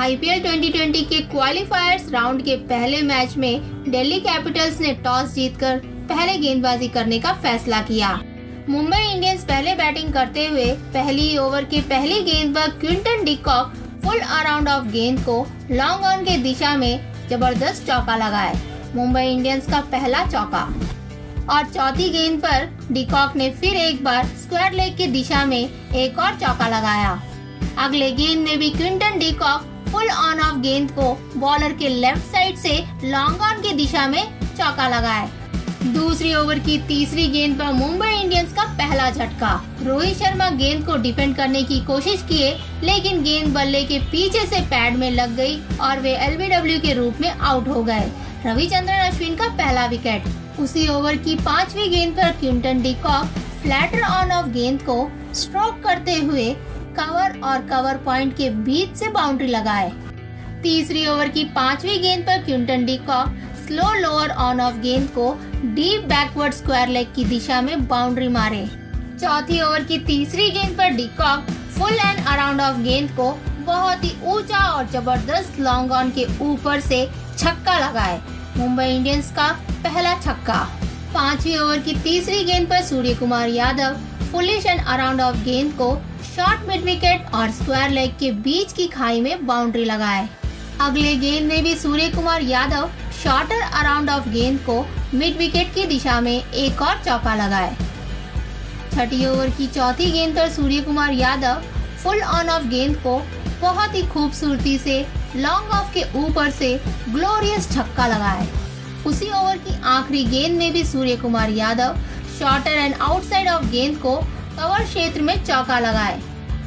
IPL 2020 के क्वालिफायर्स round के पहले मैच में दिल्ली कैपिटल्स ने टॉस जीतकर पहले गेंदबाजी करने का फैसला किया। मुंबई इंडियंस पहले बैटिंग करते हुए पहली ओवर की पहली गेंद पर Quinton de Kock full around off गेंद को लॉन्ग ऑन के दिशा में जबरदस्त चौका लगाए। मुंबई इंडियंस का पहला चौका। और चौथी गेंद पर डी कॉक ने फिर एक बार स्क्वायर लेग की दिशा में एक और चौका लगाया। अगले गेंद में भी Quinton de Kock full on off गेंद को बॉलर के लेफ्ट साइड से लॉन्ग ऑन की दिशा में चौका लगाए। दूसरी ओवर की तीसरी गेंद पर मुंबई इंडियंस का पहला झटका। रोहित शर्मा गेंद को डिफेंड करने की कोशिश किए, लेकिन गेंद बल्ले के पीछे से पैड में लग गई और वे एलबीडब्ल्यू के रूप में आउट हो गए। रविचंद्रन अश्विन का पहला विकेट। उसी ओवर की पांचवी गेंद पर Quinton de Kock flatter on off गेंद को स्ट्रोक करते हुए कवर और कवर पॉइंट के बीच से बाउंड्री लगाए। तीसरी ओवर की पांचवी गेंद पर Quinton de Kock slow lower on off गेंद को डीप बैकवर्ड स्क्वायर लेग की दिशा में बाउंड्री मारे। चौथी ओवर की तीसरी गेंद पर de Kock full and around off गेंद को बहुत ही ऊंचा और जबरदस्त लॉन्ग ऑन के ऊपर से छक्का लगाए। मुंबई इंडियंस का पहला छक्का। पांचवी ओवर की तीसरी गेंद पर Surya Kumar Yadav fullish and around off गेंद को शॉर्ट मिड विकेट और स्क्वायर लेग के बीच की खाई में बाउंड्री लगाए। अगले गेंद में भी Surya Kumar Yadav shorter around off गेंद को मिड विकेट की दिशा में एक और चौका लगाए। छठी ओवर की चौथी गेंद पर Surya Kumar Yadav full on off गेंद को बहुत ही खूबसूरती से लॉन्ग ऑफ के ऊपर से ग्लोरियस छक्का लगाए। उसी ओवर की आखिरी गेंद में भी Surya Kumar Yadav shorter and outside off गेंद को कवर क्षेत्र में चौका लगाए।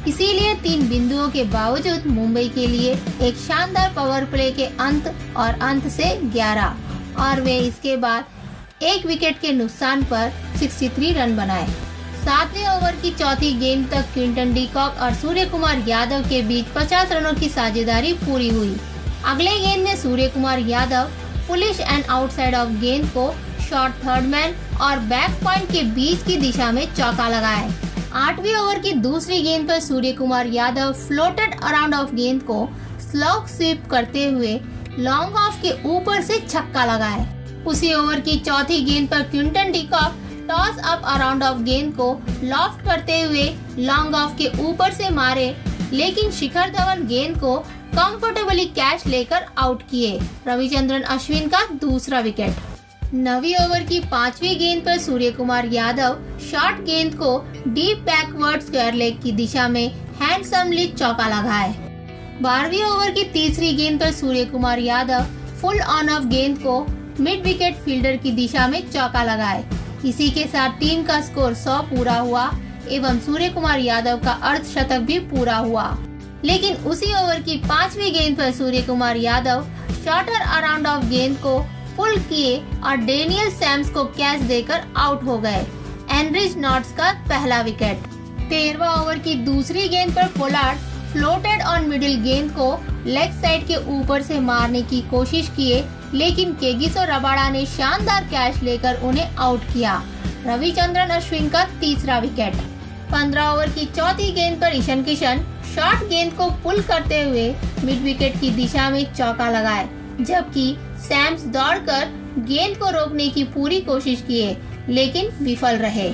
इसीलिए 3 बिंदुओं के बावजूद मुंबई के लिए एक शानदार पावर प्ले के अंत और अंत से 11 और वे इसके बाद एक विकेट के नुकसान पर 63 रन बनाए। 7वें ओवर की चौथी गेंद तक क्विंटन डी कॉक और सूर्य कुमार यादव के बीच 50 रनों की साझेदारी पूरी हुई। अगले गेंद में Surya Kumar Yadav fullish and outside off गेंद को शॉर्ट थर्ड मैन और बैक पॉइंट के बीच की दिशा में चौका लगाए। 8वीं ओवर की दूसरी गेंद पर Surya Kumar Yadav floated around off गेंद को स्लॉग स्वीप करते हुए लॉन्ग ऑफ के ऊपर से छक्का लगाए। उसी ओवर की चौथी गेंद पर Quinton de Kock toss up around off गेंद को लॉफ्ट करते हुए लॉन्ग ऑफ के ऊपर से मारे, लेकिन शिखर धवन गेंद को कंफर्टेबली कैच लेकर आउट किए। रविचंद्रन अश्विन का दूसरा विकेट। 9वीं ओवर की 5वीं गेंद पर सूर्य कुमार यादव शॉर्ट गेंद को डीप बैकवर्ड स्क्वायर लेग की दिशा में हैंडसमली चौका लगाए। 12वीं ओवर की तीसरी गेंद पर Surya Kumar Yadav full on off गेंद को मिड विकेट फील्डर की दिशा में चौका लगाए। इसी के साथ टीम का स्कोर 100 पूरा हुआ एवं सूर्य कुमार यादव का अर्धशतक भी पूरा हुआ। लेकिन उसी ओवर की 5वीं गेंद पर Surya Kumar Yadav shorter around off गेंद को पुल किए और डेनियल सैम्स को कैच देकर आउट हो गए। एनरिच नॉट्स का पहला विकेट। 13वां ओवर की दूसरी गेंद पर पोलार्ड फ्लोटेड ऑन मिडिल गेंद को लेग साइड के ऊपर से मारने की कोशिश किए, लेकिन केगिसो रबाडा ने शानदार कैच लेकर उन्हें आउट किया। रविचंद्रन अश्विन का तीसरा विकेट। 15 ओवर की चौथी गेंद पर ईशान किशन शॉर्ट गेंद को पुल करते हुए मिड विकेट की दिशा में चौका लगाए, जबकि सैम्स दौड़कर गेंद को रोकने की पूरी कोशिश किए, लेकिन विफल रहे।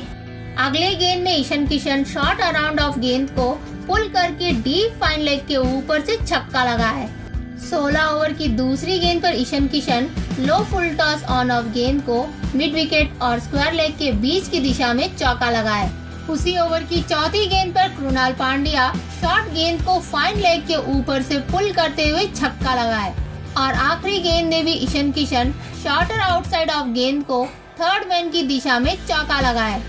अगले गेंद में Ishan Kishan short around off गेंद को पुल करके डीप फाइन लेग के ऊपर से छक्का लगाए। 16 ओवर की दूसरी गेंद पर ईशान किशन लो फुल टॉस ऑन ऑफ गेंद को मिड विकेट और स्क्वायर लेग के बीच की दिशा में चौका लगाए। उसी ओवर की चौथी गेंद पर कृणाल पांड्या शॉर्ट गेंद को फाइन लेग के ऊपर से पुल करते हुए छक्का लगाए और आखिरी गेंद में भी Ishan Kishan shorter outside off गेंद को थर्ड मैन की दिशा में चौका लगाए।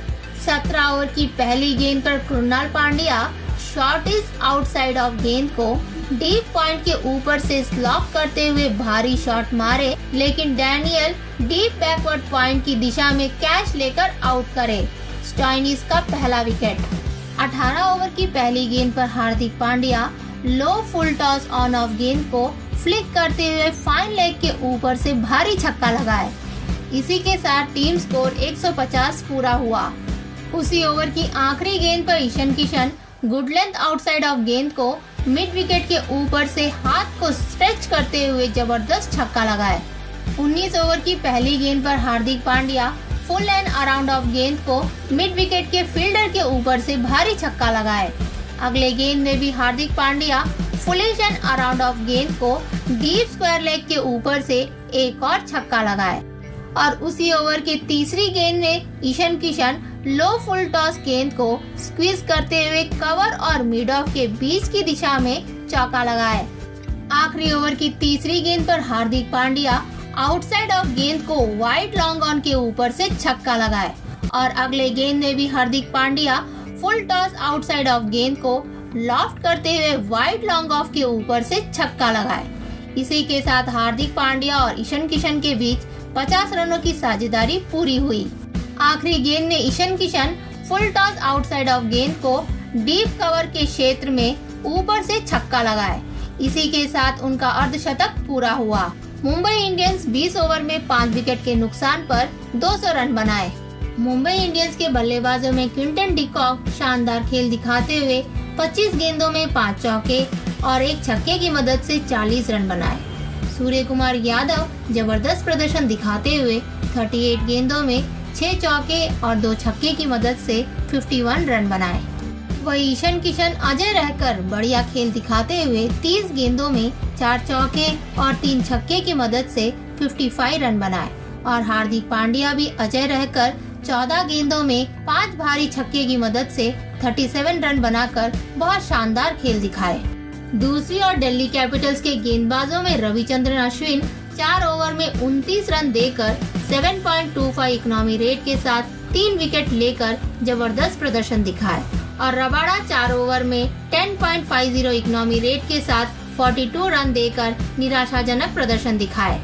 17 ओवर की पहली गेंद पर Krunal Pandya short is outside off गेंद को डीप पॉइंट के ऊपर से स्लॉप करते हुए भारी शॉट मारे, लेकिन डैनियल डीप बैकवर्ड पॉइंट की दिशा में कैच लेकर आउट करे। स्टॉइनिस का पहला विकेट। 18 ओवर की पहली गेंद पर हार्दिक पांड्या लो फुल टॉस ऑन ऑफ गेंद को फ्लिक करते हुए फाइन लेग के ऊपर से भारी छक्का लगाए। इसी के साथ टीम स्कोर 150 पूरा हुआ। उसी ओवर की आखिरी गेंद पर Ishan Kishan good length outside off गेंद को मिड विकेट के ऊपर से हाथ को स्ट्रेच करते हुए जबरदस्त छक्का लगाए। 19 ओवर की पहली गेंद पर Hardik Pandya full and around off गेंद को मिड विकेट के फील्डर के ऊपर से भारी छक्का लगाए। अगले गेंद में भी Hardik Pandya fullish and around off गेंद को डीप स्क्वायर लेग के ऊपर से एक और छक्का लगाए। और उसी ओवर के तीसरी गेंद में ईशान किशन लो फुल टॉस गेंद को स्क्वीज करते हुए कवर और मिड ऑफ के बीच की दिशा में चौका लगाए। आखिरी ओवर की तीसरी गेंद पर हार्दिक पांड्या आउटसाइड ऑफ गेंद को वाइड लॉन्ग ऑन के ऊपर से छक्का लगाए। और अगले गेंद में भी Hardik Pandya full toss outside off गेंद को लॉफ्ट करते हुए वाइड लॉन्ग ऑफ के ऊपर से छक्का लगाए। इसी के साथ हार्दिक पांड्या और ईशान किशन के बीच 50 रनों की साझेदारी पूरी हुई। आखिरी गेंद में Ishan Kishan full toss outside off गेंद को डीप कवर के क्षेत्र में ऊपर से छक्का लगाए। इसी के साथ उनका अर्धशतक पूरा हुआ। मुंबई इंडियंस 20 ओवर में 5 विकेट के नुकसान पर 200 रन बनाए। मुंबई इंडियंस के बल्लेबाजों में क्विंटन डिकॉक शानदार खेल दिखाते हुए 25 गेंदों में 5 चौके और 1 छक्के की मदद से 40 रन बनाए। सूर्य कुमार यादव जबरदस्त प्रदर्शन दिखाते हुए 38 गेंदों में 6 चौके और 2 छक्के की मदद से 51 रन बनाए। वही ईशान किशन अजय रहकर बढ़िया खेल दिखाते हुए 30 गेंदों में 4 चौके और 3 छक्के की मदद से 55 रन बनाए। और हार्दिक पांड्या भी अजय रहकर 14 गेंदों में 5 भारी छक्के की मदद से 37 रन बनाकर बहुत शानदार खेल दिखाए। दूसरी ओर दिल्ली कैपिटल्स के गेंदबाजों में रविचंद्रन अश्विन 4 ओवर में 29 रन देकर 7.25 इकोनॉमी रेट के साथ 3 विकेट लेकर जबरदस्त प्रदर्शन दिखाए। और रबाडा 4 ओवर में 10.50 इकोनॉमी रेट के साथ 42 रन देकर निराशाजनक प्रदर्शन दिखाए।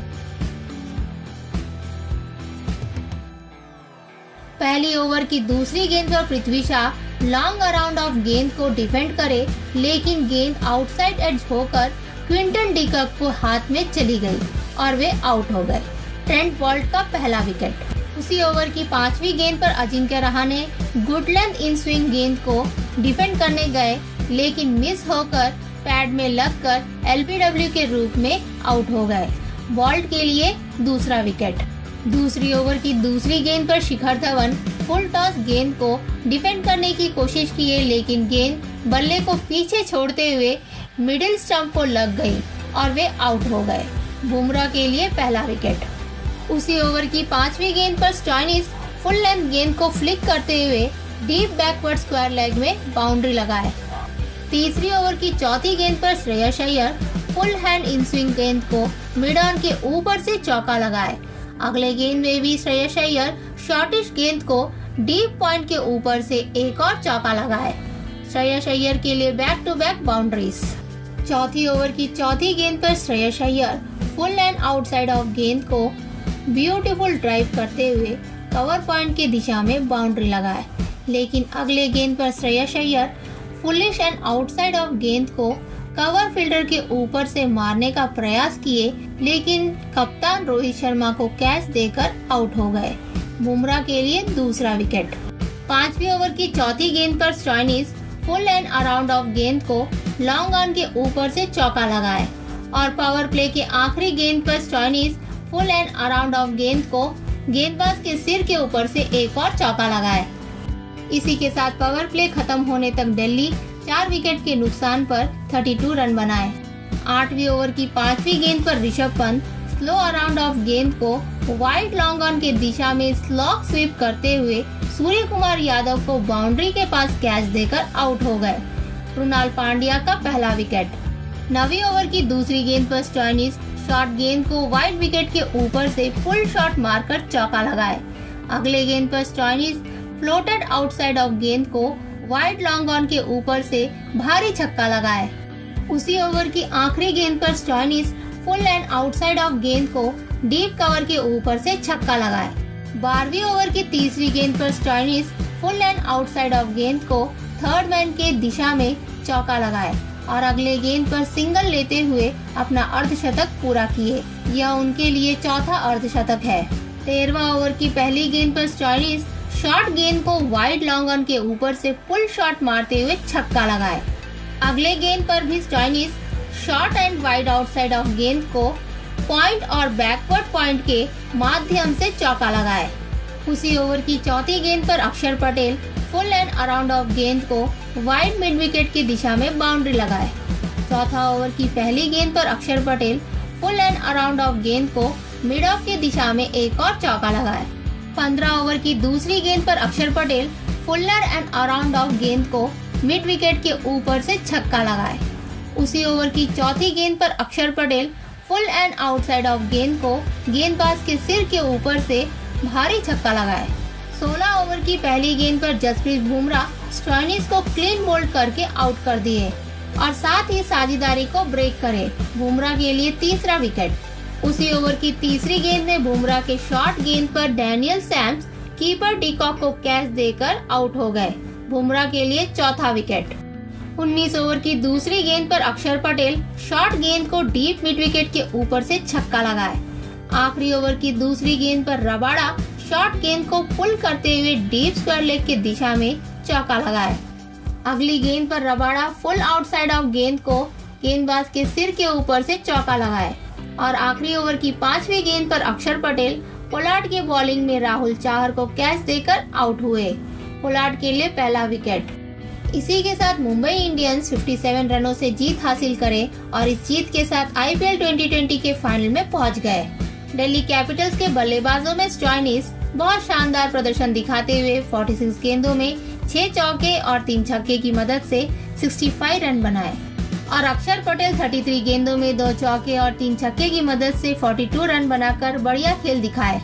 पहली ओवर की दूसरी गेंद पर पृथ्वी शाह लॉन्ग अराउंड ऑफ गेंद को डिफेंड करे, लेकिन गेंद आउटसाइड एज होकर क्विंटन डिकॉक को हाथ में चली गई और वे आउट हो गए। ट्रेंट बोल्ट का पहला विकेट। उसी ओवर की 5वीं गेंद पर Ajinkya Rahane good length in swing गेंद को डिफेंड करने गए, लेकिन मिस होकर पैड में लगकर एलबीडब्ल्यू के रूप में आउट हो गए। बोल्ट के लिए दूसरा विकेट। दूसरी ओवर की दूसरी गेंद पर शिखर धवन फुल टॉस गेंद को डिफेंड करने की कोशिश किए, लेकिन गेंद बल्ले को पीछे छोड़ते हुए मिडिल स्टंप को लग गई और वे आउट हो गए। बुमराह के लिए पहला विकेट। उसी ओवर की 5वीं गेंद पर स्टोइनिस फुल लेंथ गेंद को फ्लिक करते हुए डीप बैकवर्ड स्क्वायर लेग में बाउंड्री लगाए। तीसरी ओवर की चौथी गेंद पर Shreyas Iyer full hand in swing गेंद को मिड ऑन के ऊपर से चौका लगाए। अगले गेंद में भी श्रेयस अय्यर शॉर्टिश गेंद को डीप पॉइंट के ऊपर से एक और चौका लगाए। श्रेयस अय्यर के लिए बैक टू बैक बाउंड्रीज। चौथी ओवर की चौथी गेंद पर Shreyas Iyer full and outside off गेंद को ब्यूटीफुल ड्राइव करते हुए कवर पॉइंट की दिशा में बाउंड्री लगाए, लेकिन अगले गेंद पर Shreyas Iyer foolish and outside off गेंद को कवर फील्डर के ऊपर से मारने का प्रयास किए, लेकिन कप्तान रोहित शर्मा को कैच देकर आउट हो गए। बुमराह के लिए दूसरा विकेट। 5वीं ओवर की चौथी गेंद पर Stoinis full and around off गेंद को लॉन्ग ऑन के ऊपर से चौका लगाए और पावर प्ले के आखिरी गेंद पर Stoinis full and around off गेंद को गेंदबाज के सिर के ऊपर से एक और चौका लगाए। इसी के साथ पावर प्ले खत्म होने तक दिल्ली 4 विकेट के नुकसान पर 32 रन बनाए। 8वीं ओवर की 5वीं गेंद पर Rishabh Pant slow around off गेंद को वाइड लॉन्ग ऑन के दिशा में स्लॉग स्वीप करते हुए सूर्य कुमार यादव को बाउंड्री के पास कैच देकर आउट हो गए। कृणाल पांड्या का पहला विकेट। 9वीं ओवर की दूसरी गेंद पर स्टोइनिस शॉर्ट गेंद को वाइड विकेट के ऊपर से फुल शॉट मारकर चौका लगाए। अगले गेंद पर स्टोइनिस फ्लोटेड आउटसाइड ऑफ गेंद को वाइड लॉन्ग ऑन के ऊपर से भारी छक्का लगाए। उसी ओवर की आखिरी गेंद पर Stoinis full and outside off गेंद को डीप कवर के ऊपर से छक्का लगाए। 12वीं ओवर की तीसरी गेंद पर Stoinis full and outside off गेंद को थर्ड मैन के दिशा में चौका लगाए और अगले गेंद पर सिंगल लेते हुए अपना अर्धशतक पूरा किए। यह उनके लिए चौथा अर्धशतक है। 13वां ओवर की पहली गेंद पर स्टोइनिस शॉर्ट गेंद को वाइड लॉन्ग ऑन के ऊपर से फुल शॉट मारते हुए छक्का लगाए। अगले गेंद पर भी Stoinis short and wide outside off गेंद को पॉइंट और बैकवर्ड पॉइंट के माध्यम से चौका लगाए। उसी ओवर की चौथी गेंद पर अक्षर Patel full and around off गेंद को वाइड मिड विकेट की दिशा में बाउंड्री लगाए। चौथा ओवर की पहली गेंद पर अक्षर Patel full and around off गेंद को मिड ऑफ की दिशा में एक और चौका लगाए। 15 ओवर की दूसरी गेंद पर अक्षर Patel Fuller and around off गेंद को मिड विकेट के ऊपर से छक्का लगाए। उसी ओवर की चौथी गेंद पर अक्षर Patel full and outside off गेंद को गेंदबाज के सिर के ऊपर से भारी छक्का लगाए। 16 ओवर की पहली गेंद पर जसप्रीत बुमराह स्टोइनिस को क्लीन बोल्ड करके आउट कर दिए और साथ ही साझेदारी को ब्रेक करे बुमराह के लिए तीसरा विकेट। उसी ओवर की तीसरी गेंद में बुमराह के शॉर्ट गेंद पर डैनियल सैम्स कीपर डिकॉक को कैच देकर आउट हो गए। बुमराह के लिए चौथा विकेट। 19 ओवर की दूसरी गेंद पर अक्षर पटेल शॉर्ट गेंद को डीप मिड विकेट के ऊपर से छक्का लगाए। आखिरी ओवर की दूसरी गेंद पर रबाडा शॉर्ट गेंद को पुल करते हुए डीप स्क्वायर लेग की दिशा में चौका लगाए। अगली गेंद पर रबाडा फुल आउटसाइड ऑफ गेंद को गेंदबाज के सिर के ऊपर से चौका लगाए और आखिरी ओवर की पांचवी गेंद पर अक्षर पटेल पोलार्ड के बॉलिंग में राहुल चाहर को कैच देकर आउट हुए। पोलार्ड के लिए पहला विकेट। इसी के साथ मुंबई इंडियंस 57 रनों से जीत हासिल करे और इस जीत के साथ IPL 2020 के फाइनल में पहुंच गए। दिल्ली कैपिटल्स के बल्लेबाजों में स्टोइनिस बहुत शानदार प्रदर्शन दिखाते हुए 46 गेंदों में 6 चौके और 3 छक्के की मदद से 65 रन बनाए और अक्षर पटेल 33 गेंदों में 2 चौके और 3 छक्के की मदद से 42 रन बनाकर बढ़िया खेल दिखाए।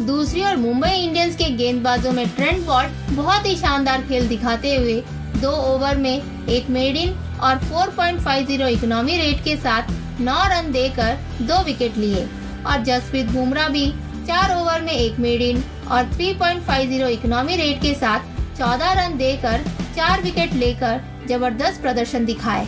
दूसरी ओर मुंबई इंडियंस के गेंदबाजों में ट्रेंट बोल्ट बहुत ही शानदार खेल दिखाते हुए 2 ओवर में 1 मेडिन और 4.50 इकोनॉमी रेट के साथ 9 रन देकर 2 विकेट लिए और जसप्रीत बुमराह भी 4 ओवर में 1 मेडिन और 3.50 इकोनॉमी रेट के साथ 14 रन देकर 4 विकेट लेकर जबरदस्त प्रदर्शन दिखाए।